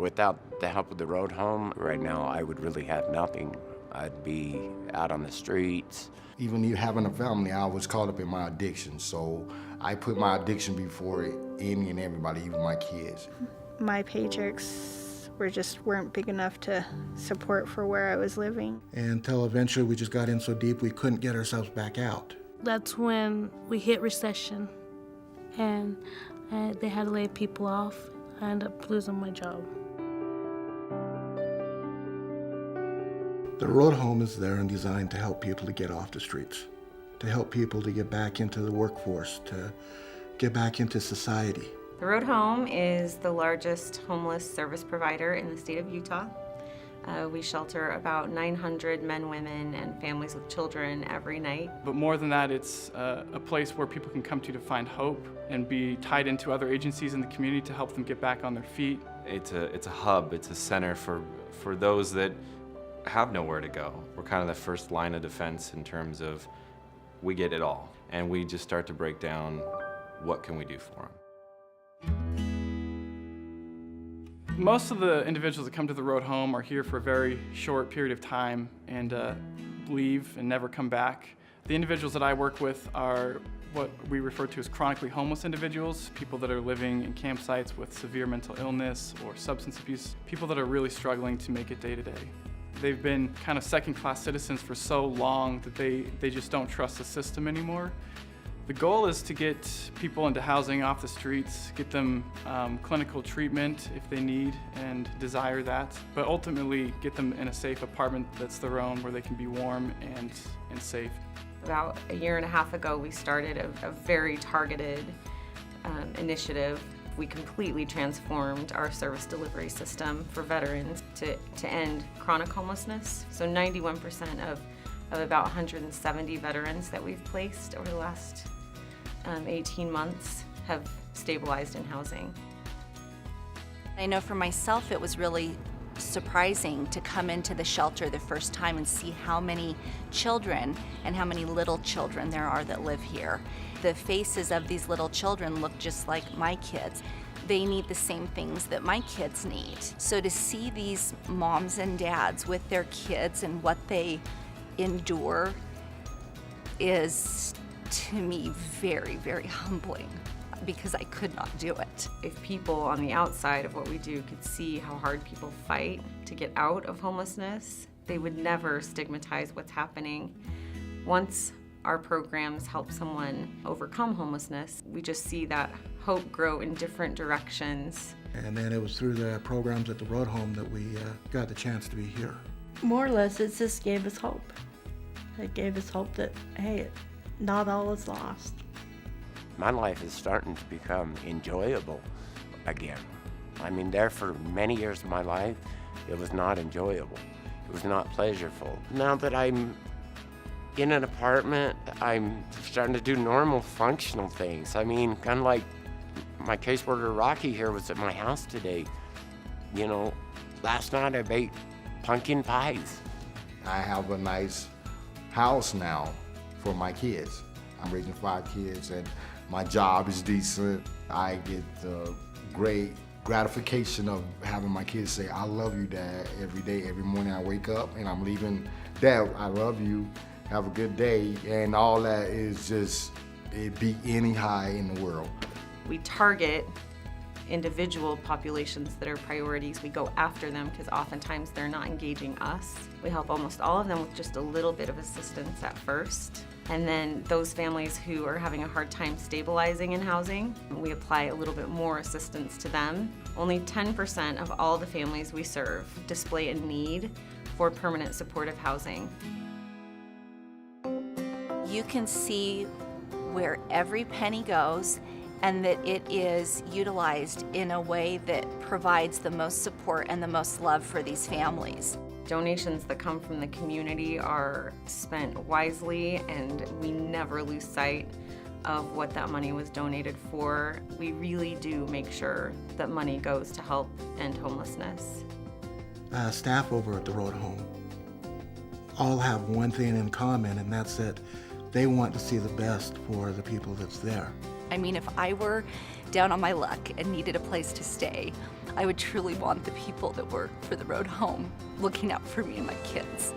Without the help of the road home, right now I would really have nothing. I'd be out on the streets. Even you having a family, I was caught up in my addiction, so I put my addiction before any and everybody, even my kids. My paychecks weren't big enough to support for where I was living. Until eventually we just got in so deep we couldn't get ourselves back out. That's when we hit recession, and they had to lay people off. I ended up losing my job. The road home is there and designed to help people to get off the streets, to help people to get back into the workforce, to get back into society. The Road Home is the largest homeless service provider in the state of Utah. We shelter about 900 men, women, and families with children every night. But more than that, it's a place where people can come to find hope and be tied into other agencies in the community to help them get back on their feet. It's a hub, it's a center for those that have nowhere to go. We're kind of the first line of defense in terms of we get it all. And we just start to break down what can we do for them. Most of the individuals that come to the Road Home are here for a very short period of time and leave and never come back. The individuals that I work with are what we refer to as chronically homeless individuals, people that are living in campsites with severe mental illness or substance abuse, people that are really struggling to make it day to day. They've been kind of second-class citizens for so long that they just don't trust the system anymore. The goal is to get people into housing off the streets, get them clinical treatment if they need and desire that, but ultimately get them in a safe apartment that's their own where they can be warm and safe. About a year and a half ago, we started a very targeted initiative. We completely transformed our service delivery system for veterans to end chronic homelessness. So 91% of about 170 veterans that we've placed over the last 18 months have stabilized in housing. I know for myself it was really surprising to come into the shelter the first time and see how many children and how many little children there are that live here. The faces of these little children look just like my kids. They need the same things that my kids need. So to see these moms and dads with their kids and what they endure is, to me, very, very humbling because I could not do it. If people on the outside of what we do could see how hard people fight to get out of homelessness, they would never stigmatize what's happening. Once our programs help someone overcome homelessness, we just see that hope grow in different directions. And then it was through the programs at the Road Home that we got the chance to be here. More or less, it just gave us hope. It gave us hope that, hey, not all is lost. My life is starting to become enjoyable again. I mean, there for many years of my life, it was not enjoyable. It was not pleasurable. Now that I'm in an apartment, I'm starting to do normal functional things. I mean, kind of like my caseworker Rocky here was at my house today. You know, last night I baked pumpkin pies. I have a nice house now for my kids. I'm raising 5 kids and my job is decent. I get the great gratification of having my kids say, I love you, Dad, every day, every morning I wake up and I'm leaving, Dad, I love you, have a good day. And all that is just, it beat any high in the world. We target individual populations that are priorities. We go after them because oftentimes they're not engaging us. We help almost all of them with just a little bit of assistance at first. And then those families who are having a hard time stabilizing in housing, we apply a little bit more assistance to them. Only 10% of all the families we serve display a need for permanent supportive housing. You can see where every penny goes and that it is utilized in a way that provides the most support and the most love for these families. Donations that come from the community are spent wisely, and we never lose sight of what that money was donated for. We really do make sure that money goes to help end homelessness. Staff over at the Road Home all have one thing in common, and that's that they want to see the best for the people that's there. I mean, if I were down on my luck and needed a place to stay, I would truly want the people that work for the road home looking out for me and my kids.